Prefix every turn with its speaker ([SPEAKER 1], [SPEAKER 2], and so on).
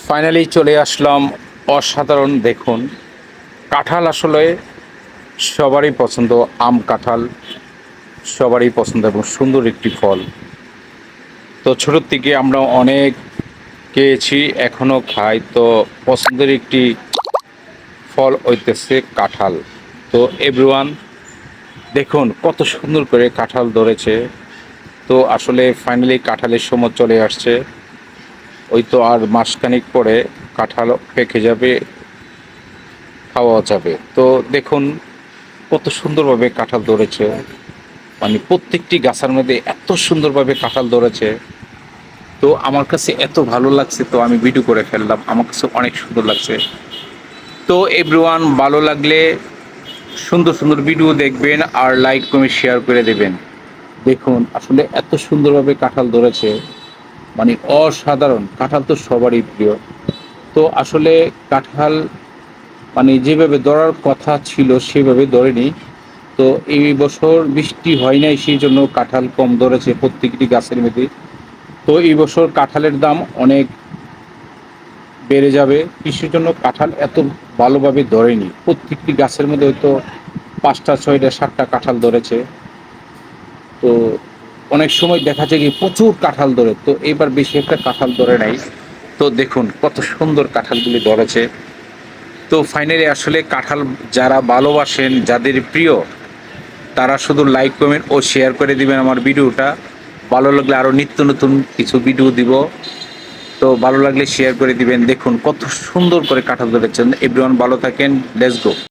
[SPEAKER 1] Finally চলে আসলাম। অসাধারণ দেখুন, কাঁঠাল আসলে সবারই পছন্দ। আম কাঁঠাল সবারই পছন্দ এবং সুন্দর একটি ফল। তো ছোটোর থেকে আমরা অনেক খেয়েছি, এখনও খাই। তো পছন্দের একটি ফল হইতেছে কাঁঠাল। তো এভরিওয়ান দেখুন কত সুন্দর করে কাঁঠাল ধরেছে। তো আসলে ফাইনালি কাঁঠালের সময় চলে আসছে। ওই তো আর মাসখানেক পরে কাঁঠাল পেকে যাবে, খাওয়া যাবে। তো দেখুন কত সুন্দরভাবে কাঁঠাল ধরেছে, মানে প্রত্যেকটি গাছের মধ্যে এত সুন্দরভাবে কাঁঠাল ধরেছে। তো আমার কাছে এত ভালো লাগছে, তো আমি ভিডিও করে ফেললাম, আমার কাছে অনেক সুন্দর লাগছে। তো এভরিওয়ান ভালো লাগলে সুন্দর সুন্দর ভিডিও দেখবেন আর লাইক কমেন্ট শেয়ার করে দেবেন। দেখুন আসলে এত সুন্দরভাবে কাঁঠাল ধরেছে, মানে অসাধারণ। কাঁঠাল তো সবারই প্রিয়। তো আসলে কাঁঠাল মানে যেভাবে ধরার কথা ছিল সেভাবে ধরেনি। তো এই বছর বৃষ্টি হয় নাই, সেই জন্য কাঁঠাল কম ধরেছে প্রত্যেকটি গাছের মধ্যে। তো এই বছর কাঁঠালের দাম অনেক বেড়ে যাবে, কৃষির জন্য কাঁঠাল এত ভালোভাবে ধরেনি। প্রত্যেকটি গাছের মধ্যে হয়তো 5টা 6টা 7টা কাঁঠাল ধরেছে। তো অনেক সময় দেখা যায় কি প্রচুর কাঁঠাল ধরে, তো এবার বেশি একটা কাঁঠাল ধরে নাই। তো দেখুন কত সুন্দর কাঁঠালগুলি ধরেছে। তো ফাইনালি আসলে কাঁঠাল যারা ভালোবাসেন, যাদের প্রিয়, তারা শুধু লাইক কমেন্ট ও শেয়ার করে দিবেন আমার ভিডিওটা। ভালো লাগলে আরও নিত্য নতুন কিছু ভিডিও দিব। তো ভালো লাগলে শেয়ার করে দিবেন। দেখুন কত সুন্দর করে কাঁঠাল ধরেছেন। এভরিওয়ান ভালো থাকেন, লেটস গো।